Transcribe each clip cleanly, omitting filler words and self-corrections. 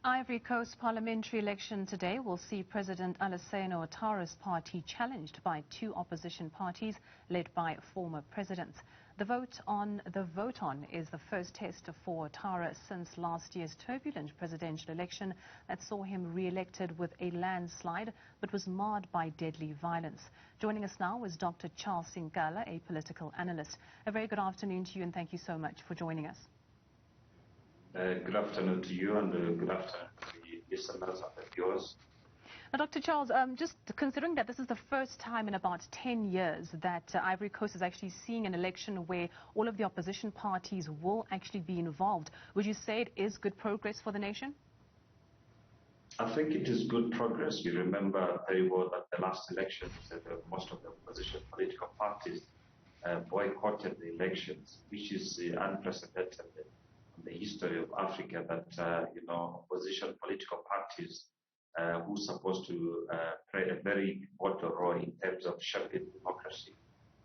Ivory Coast parliamentary election today will see President Alassane Ouattara's party challenged by two opposition parties led by former presidents. The vote on is the first test for Ouattara since last year's turbulent presidential election that saw him re-elected with a landslide but was marred by deadly violence. Joining us now is Dr. Charles Sinkala, a political analyst. A very good afternoon to you and thank you so much for joining us. Good afternoon to you and good afternoon to the listeners and the viewers. Now, Dr. Charles, just considering that this is the first time in about 10 years that Ivory Coast is actually seeing an election where all of the opposition parties will actually be involved, would you say it is good progress for the nation? I think it is good progress. You remember very well that the last elections, most of the opposition political parties boycotted the elections, which is unprecedented in the history of Africa, that opposition political parties who are supposed to play a very important role in terms of shaping democracy,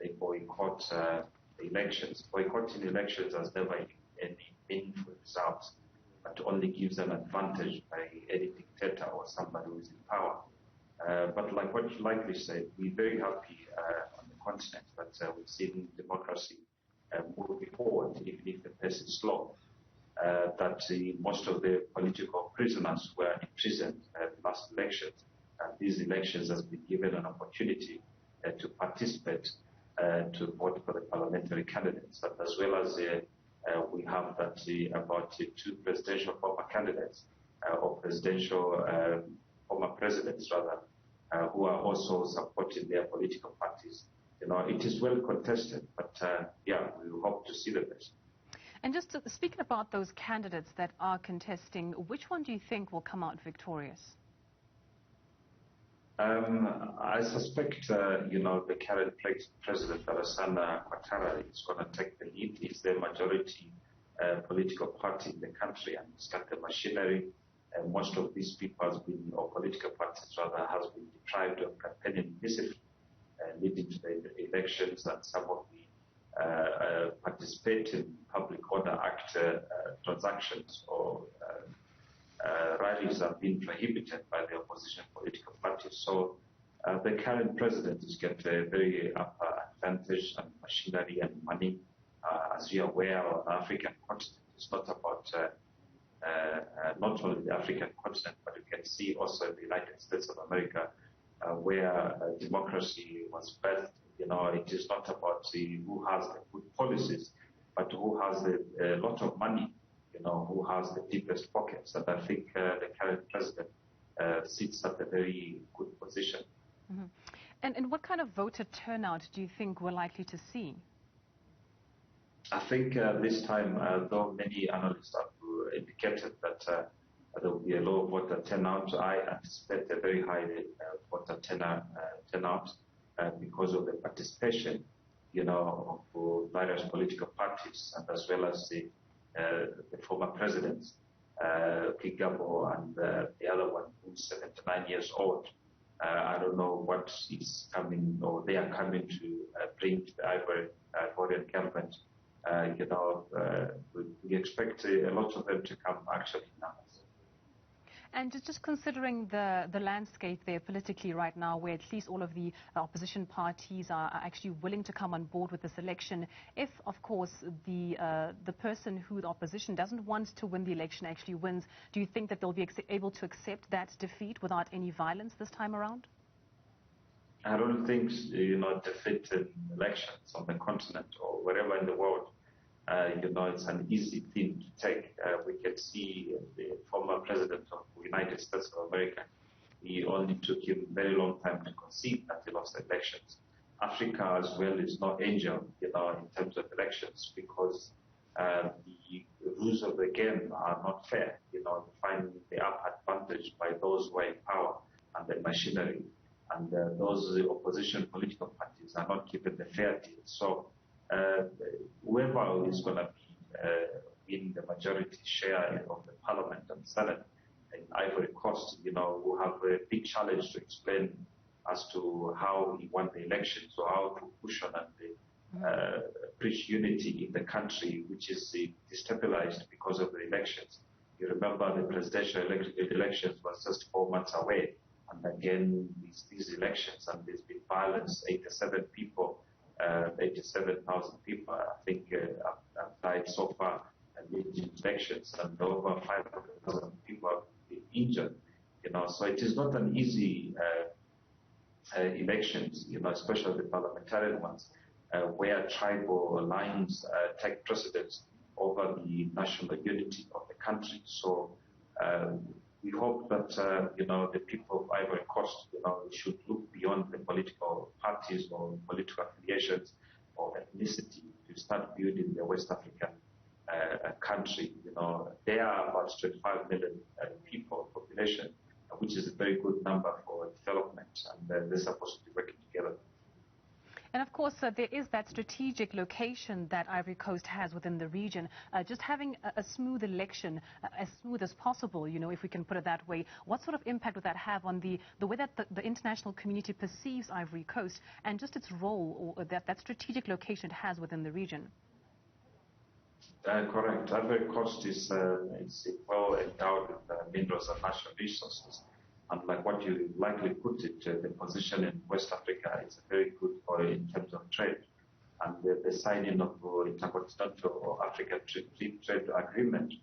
they boycott the elections. Boycotting elections has never any meaningful results, but only gives an advantage by any dictator or somebody who is in power. But like what you likely said, we're very happy on the continent that we've seen democracy moving forward, even if the pace is slow. That most of the political prisoners were imprisoned at the last elections. These elections has been given an opportunity to participate, to vote for the parliamentary candidates, but as well as we have that about two presidential former candidates or presidential former presidents rather, who are also supporting their political parties. It is well contested, but yeah, we hope to see the best. And just speaking about those candidates that are contesting, which one do you think will come out victorious? I suspect, the current President Alassane Ouattara is going to take the lead. He's the majority political party in the country, and he's got the machinery. And most of these people has been, or political parties rather, has been deprived of campaigning discipline, leading to the elections, and some of the participate in Public Order Act transactions or rallies have been prohibited by the opposition political parties. So the current president is getting a very upper advantage and machinery and money. As you are aware, on the African continent, it's not about not only the African continent, but you can see also in the United States of America, where democracy was birthed. It is not about who has the good policies, but who has a lot of money, who has the deepest pockets. And I think the current president sits at a very good position. Mm-hmm. And what kind of voter turnout do you think we're likely to see? I think this time, though many analysts have indicated that there will be a low voter turnout, I anticipate a very high voter turnout. Because of the participation, of various political parties, and as well as the former presidents, Kigabo and the other one who's 79 years old. I don't know what is coming, or they are coming to bring to the Ivorian government. We expect a lot of them to come actually now. And just considering the landscape there politically right now, where at least all of the opposition parties are actually willing to come on board with this election, if, of course, the person who the opposition doesn't want to win the election actually wins, do you think that they'll be able to accept that defeat without any violence this time around? I don't think, defeat in elections on the continent or wherever in the world, it's an easy thing to take. We can see the former president of the United States of America, he only took him a very long time to concede that he lost the elections. Africa as well is no angel, in terms of elections, because the rules of the game are not fair. Finding the upper advantage by those who are in power and the machinery, and those opposition political parties are not given the fair deal. So whoever is going to be in the majority share of the parliament and senate in Ivory Coast, will have a big challenge to explain as to how he won the elections, or how to push on and preach unity in the country, which is destabilized because of the elections. You remember the presidential elections was just 4 months away. And again, these elections, and there's been violence. 87,000 people, I think, have died so far in the elections, and over 500,000 people have been injured. So it is not an easy elections, especially the parliamentary ones, where tribal lines take precedence over the national unity of the country. So we hope that the people of Ivory Coast should look beyond the political parties or political affiliations or ethnicity to start building the West African country. There are about 25 million people population, which is a very good number for development, and they're supposed to be working together. And of course, there is that strategic location that Ivory Coast has within the region. Just having a smooth election, as smooth as possible, if we can put it that way, what sort of impact would that have on the way that the international community perceives Ivory Coast and just its role, or that strategic location it has within the region? Correct. Ivory Coast is well endowed with minerals and natural resources. And like what you likely put it, the position in West Africa is very good in terms of trade. And the signing of the Intercontinental African Free Trade Agreement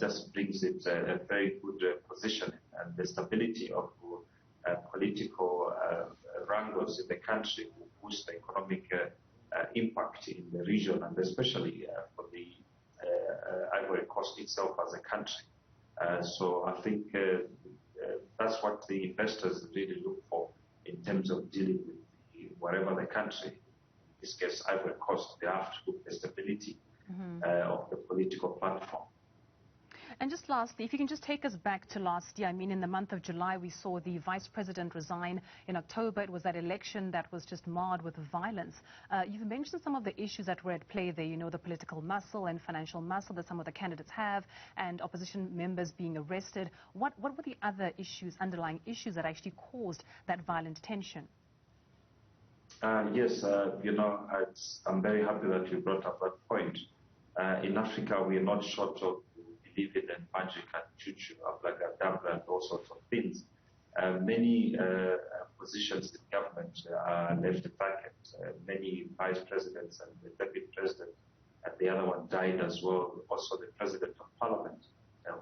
just brings it a very good position, and the stability of political wrangles in the country will boost the economic impact in the region, and especially for the Ivory Coast itself as a country. So I think that's what the investors really look for in terms of dealing with whatever the country, in this case Ivory Coast. They have to look at the stability of the political platform. And just lastly, if you can just take us back to last year. I mean, in the month of July, we saw the vice president resign. In October, it was that election that was just marred with violence. You've mentioned some of the issues that were at play there, the political muscle and financial muscle that some of the candidates have, and opposition members being arrested. What were the other issues, underlying issues, that actually caused that violent tension? Yes, I'm very happy that you brought up that point. In Africa, we are not short of believing in magic and juju, abracadabra, and all sorts of things. Many positions in government are left vacant. Many vice presidents and the deputy president, and the other one died as well. Also, the president of parliament,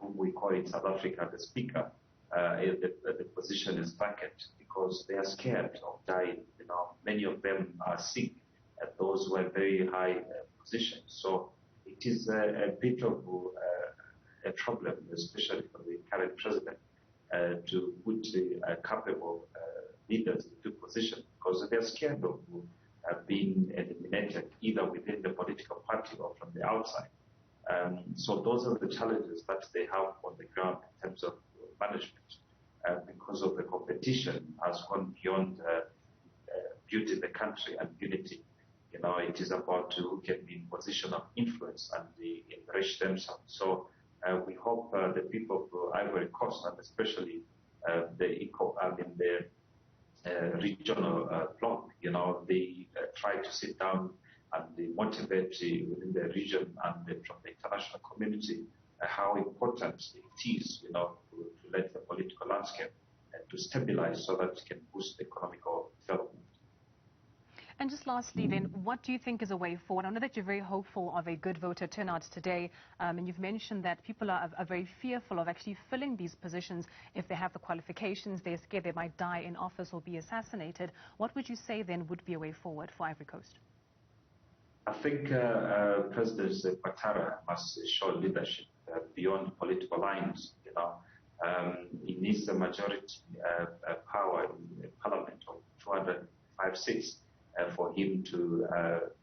whom we call in South Africa the speaker, the position is vacant because they are scared of dying. Many of them are sick, and those who are very high positions. So it is a bit of a problem, especially for the current president, to put capable leaders into position, because they're scared of being eliminated either within the political party or from the outside. So those are the challenges that they have on the ground in terms of management, because of the competition has gone beyond beauty in the country and unity. It is about who can be in position of influence and enrich themselves. So we hope the people of Ivory Coast, and especially the regional bloc, they try to sit down and they motivate within the region and from the international community how important it is, to let the political landscape to stabilize so that it can boost economical development. And just lastly then, what do you think is a way forward? I know that you're very hopeful of a good voter turnout today, and you've mentioned that people are very fearful of actually filling these positions if they have the qualifications. They're scared they might die in office or be assassinated. What would you say then would be a way forward for Ivory Coast? I think President Ouattara must show leadership beyond political lines. He needs the majority power in the parliament of 205 seats for him to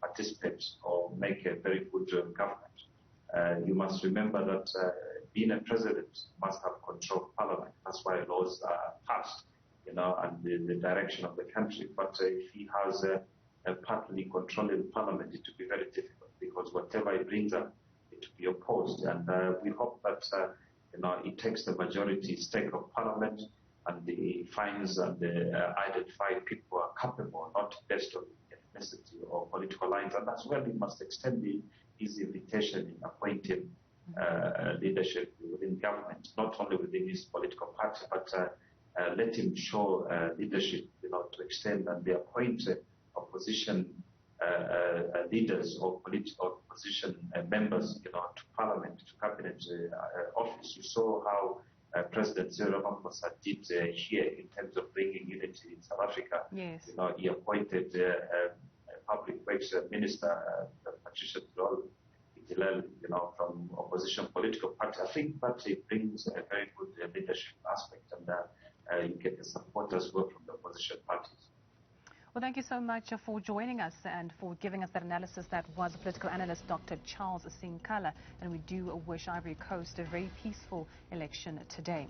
participate or make a very good government. You must remember that being a president must have control of parliament. That's why laws are passed, and the direction of the country. But if he has partly controlling parliament, it will be very difficult, because whatever he brings up, it will be opposed. And we hope that it takes the majority stake of parliament, and he finds and identify people who are capable, not based on ethnicity or political lines. And as well, he must extend his invitation in appointing leadership within in government, not only within his political party, but let him show leadership, to extend and they appoint opposition leaders or political opposition members, to parliament, to cabinet office. You saw how President Cyril Ramaphosa did here in terms of bringing unity in South Africa. Yes. He appointed public works minister Patricia Tilel, from opposition political party. I think that it brings a very good leadership aspect, and you get the support as well from the opposition parties. Well, thank you so much for joining us and for giving us that analysis. That was political analyst Dr. Charles Sinkala, and we do wish Ivory Coast a very peaceful election today.